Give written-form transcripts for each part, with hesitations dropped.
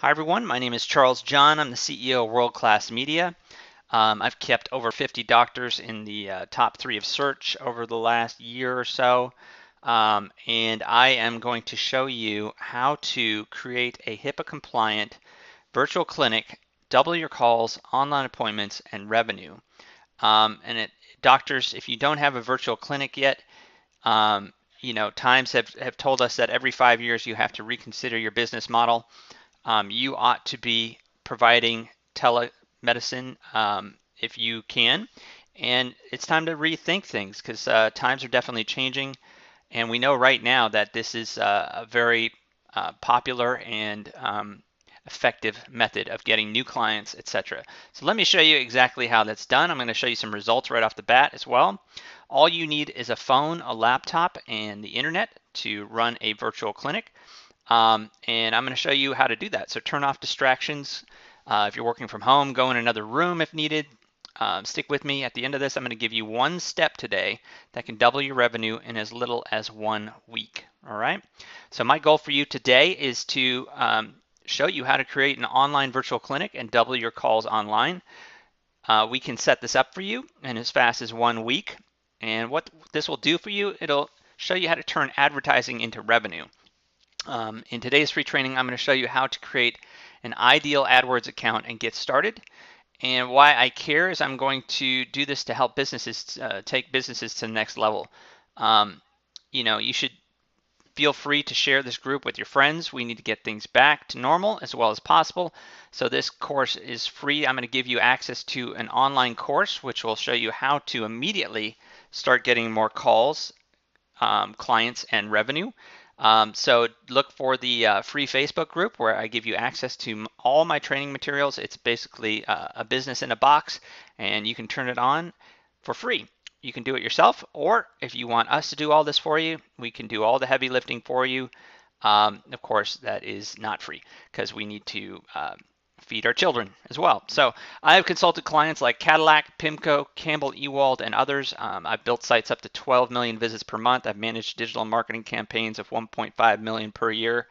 Hi everyone, my name is Charles John. I'm the CEO of World Class Media. I've kept over 50 doctors in the top 3 of search over the last year or so. And I am going to show you how to create a HIPAA compliant virtual clinic, double your calls, online appointments, and revenue. Doctors, if you don't have a virtual clinic yet, times have told us that every 5 years you have to reconsider your business model. You ought to be providing telemedicine if you can. And it's time to rethink things because times are definitely changing. And we know right now that this is a very popular and effective method of getting new clients, etc. So let me show you exactly how that's done. I'm going to show you some results right off the bat as well. All you need is a phone, a laptop, and the internet to run a virtual clinic. And I'm going to show you how to do that. So turn off distractions. If you're working from home, go in another room if needed. Stick with me. At the end of this, I'm going to give you one step today that can double your revenue in as little as 1 week. All right. So my goal for you today is to show you how to create an online virtual clinic and double your calls online. We can set this up for you in as fast as 1 week. And what this will do for you, it'll show you how to turn advertising into revenue. In today's free training, I'm going to show you how to create an ideal AdWords account and get started. And why I care is I'm going to do this to help businesses take businesses to the next level. You should feel free to share this group with your friends. We need to get things back to normal as well as possible. So this course is free. I'm going to give you access to an online course which will show you how to immediately start getting more calls, clients, and revenue. So look for the free Facebook group where I give you access to all my training materials. It's basically a business in a box, and you can turn it on for free. You can do it yourself, or if you want us to do all this for you, we can do all the heavy lifting for you. Of course, that is not free because we need to feed our children as well. So I have consulted clients like Cadillac, PIMCO, Campbell Ewald, and others. I've built sites up to 12 million visits per month. I've managed digital marketing campaigns of 1.5 million per year.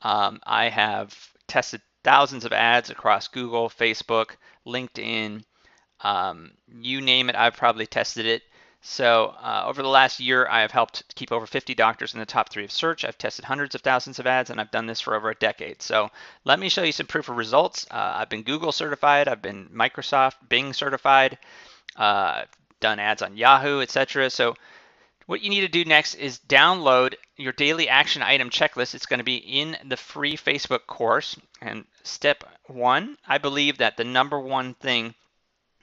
I have tested thousands of ads across Google, Facebook, LinkedIn, you name it, I've probably tested it. So over the last year, I have helped keep over 50 doctors in the top 3 of search. I've tested hundreds of thousands of ads, and I've done this for over a decade. So let me show you some proof of results. I've been Google certified. I've been Microsoft Bing certified. I've done ads on Yahoo, etc. So what you need to do next is download your daily action item checklist. It's going to be in the free Facebook course. And step 1, I believe that the number one thing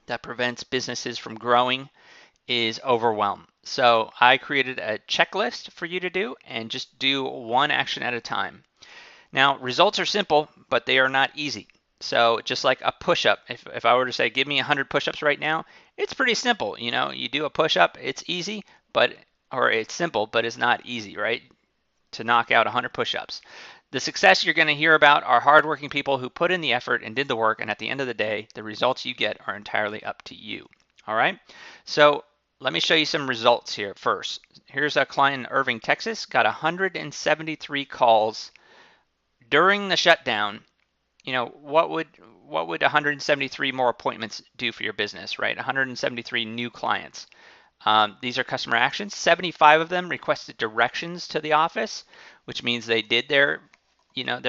that prevents businesses from growing is overwhelm. So I created a checklist for you to do and just do one action at a time. Now, results are simple, but they are not easy. So just like a push-up, if I were to say, give me 100 push-ups right now, it's pretty simple. You do a push-up, it's easy, or it's simple, but it's not easy, right? To knock out 100 push-ups. The success you're going to hear about are hardworking people who put in the effort and did the work, and at the end of the day, the results you get are entirely up to you. All right? So let me show you some results here first. Here's a client in Irving, Texas, got 173 calls during the shutdown. What would 173 more appointments do for your business, right? 173 new clients. These are customer actions. 75 of them requested directions to the office, which means they did their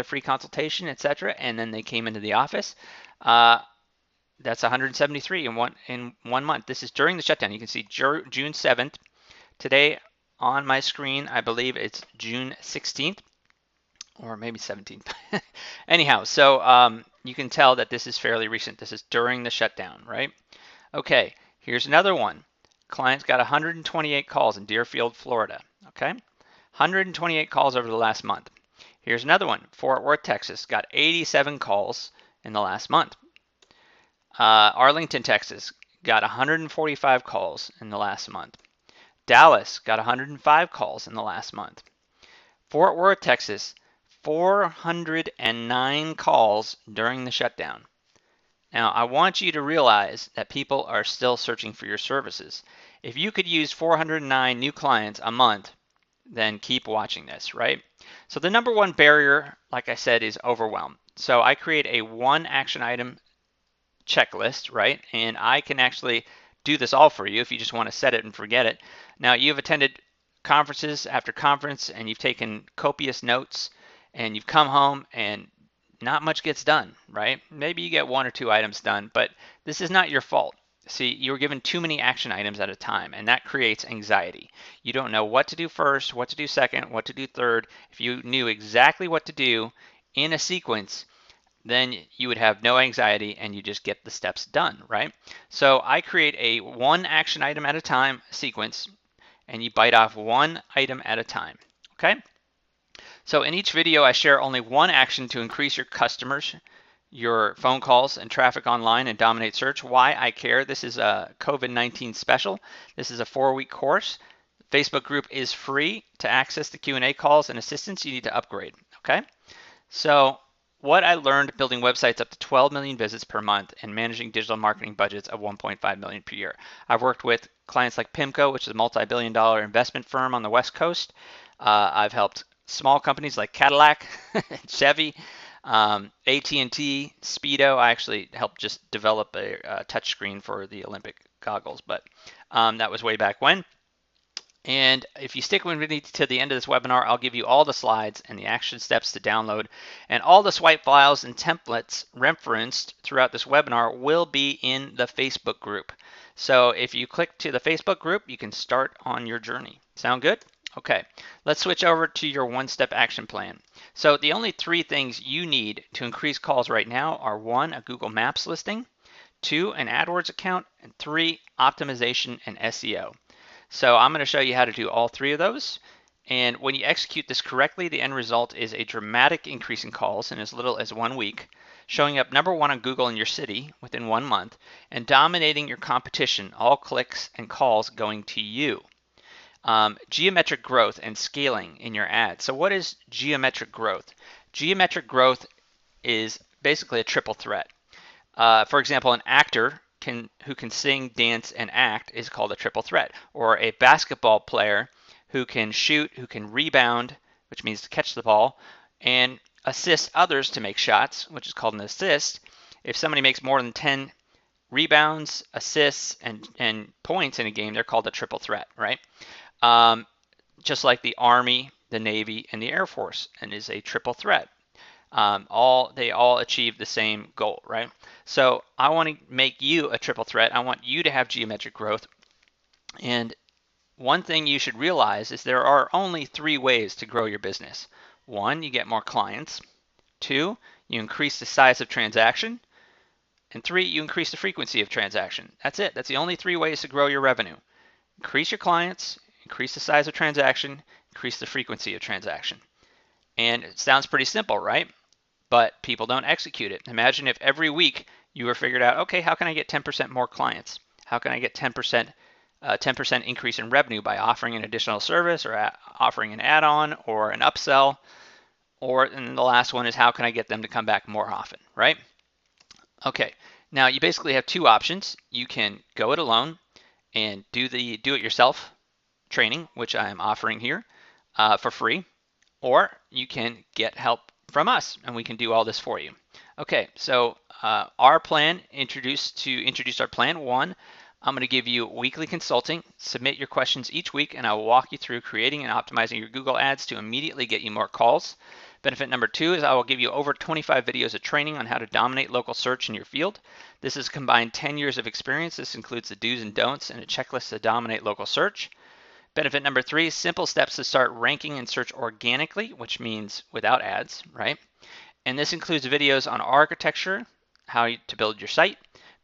free consultation, etc., and then they came into the office. That's 173 in one month. This is during the shutdown. You can see June 7th. Today on my screen, I believe it's June 16th or maybe 17th. Anyhow, so you can tell that this is fairly recent. This is during the shutdown, right? Okay, here's another one. Clients got 128 calls in Deerfield, Florida. Okay, 128 calls over the last month. Here's another one. Fort Worth, Texas, got 87 calls in the last month. Arlington, Texas, got 145 calls in the last month. Dallas got 105 calls in the last month. Fort Worth, Texas, 409 calls during the shutdown. Now, I want you to realize that people are still searching for your services. If you could use 409 new clients a month, then keep watching this, right? So the number one barrier, like I said, is overwhelm. So I create a one action item checklist, right? And I can actually do this all for you if you just want to set it and forget it. Now, you've attended conferences after conference and you've taken copious notes and you've come home and not much gets done, right? Maybe you get one or two items done, but this is not your fault. See, you were given too many action items at a time, and that creates anxiety. You don't know what to do first, what to do second, what to do third. If you knew exactly what to do in a sequence, then you would have no anxiety and you just get the steps done, right? So I create a one action item at a time sequence, and you bite off one item at a time, okay? So in each video, I share only one action to increase your customers, your phone calls and traffic online and dominate search. Why I care. This is a COVID-19 special. This is a 4-week course. Facebook group is free. To access the Q&A calls and assistance, you need to upgrade, okay? So what I learned building websites up to 12 million visits per month and managing digital marketing budgets of 1.5 million per year. I've worked with clients like PIMCO, which is a multi-billion-dollar investment firm on the West Coast. I've helped small companies like Cadillac, Chevy, AT&T, Speedo. I actually helped just develop a touchscreen for the Olympic goggles, but that was way back when. And if you stick with me to the end of this webinar, I'll give you all the slides and the action steps to download, and all the swipe files and templates referenced throughout this webinar will be in the Facebook group. So if you click to the Facebook group, you can start on your journey. Sound good? Okay, let's switch over to your one-step action plan. So the only 3 things you need to increase calls right now are 1, a Google Maps listing, 2, an AdWords account, and 3, optimization and SEO. So I'm going to show you how to do all 3 of those. And when you execute this correctly, the end result is a dramatic increase in calls in as little as 1 week, showing up number 1 on Google in your city within 1 month, and dominating your competition, all clicks and calls going to you. Geometric growth and scaling in your ads. So what is geometric growth? Geometric growth is basically a triple threat. For example, an actor who can sing, dance, and act is called a triple threat. Or a basketball player who can shoot, who can rebound, which means to catch the ball, and assist others to make shots, which is called an assist. If somebody makes more than 10 rebounds, assists, and points in a game, they're called a triple threat, right? Just like the Army, the Navy, and the Air Force, and is a triple threat. They all achieve the same goal, right? So I want to make you a triple threat. I want you to have geometric growth. And one thing you should realize is there are only 3 ways to grow your business. 1, you get more clients. 2, you increase the size of transaction. And 3, you increase the frequency of transaction. That's it. That's the only 3 ways to grow your revenue. Increase your clients, increase the size of transaction, increase the frequency of transaction. And it sounds pretty simple, right? But people don't execute it. Imagine if every week you were figured out, okay, how can I get 10% more clients? How can I get 10% increase in revenue by offering an additional service or offering an add-on or an upsell? And the last one is how can I get them to come back more often, right? Okay, now you basically have 2 options. You can go it alone and do the do-it-yourself training, which I am offering here for free, or you can get help from us and we can do all this for you. Okay, so our plan, introduce our plan. 1, I'm going to give you weekly consulting. Submit your questions each week and I will walk you through creating and optimizing your Google ads to immediately get you more calls. Benefit number 2 is I will give you over 25 videos of training on how to dominate local search in your field. This has combined 10 years of experience. This includes the do's and don'ts and a checklist to dominate local search. Benefit number 3, simple steps to start ranking and search organically, which means without ads, right? And this includes videos on architecture, how to build your site,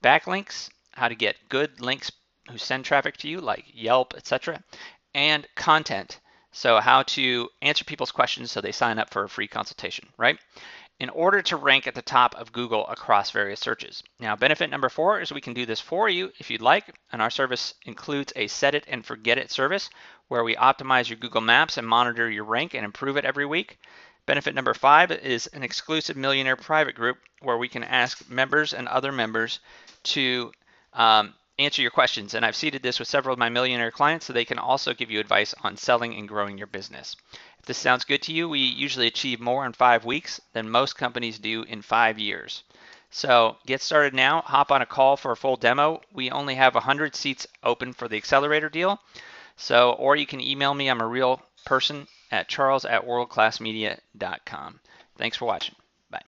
backlinks, how to get good links who send traffic to you like Yelp, etc., and content. So how to answer people's questions so they sign up for a free consultation, right? In order to rank at the top of Google across various searches. Now, benefit number 4 is we can do this for you if you'd like, and our service includes a set it and forget it service where we optimize your Google Maps and monitor your rank and improve it every week. Benefit number 5 is an exclusive millionaire private group where we can ask members and other members to answer your questions. And I've seeded this with several of my millionaire clients so they can also give you advice on selling and growing your business. If this sounds good to you, we usually achieve more in 5 weeks than most companies do in 5 years. So get started now. Hop on a call for a full demo. We only have 100 seats open for the accelerator deal. So, or you can email me. I'm a real person at charles@worldclassmedia.com. Thanks for watching.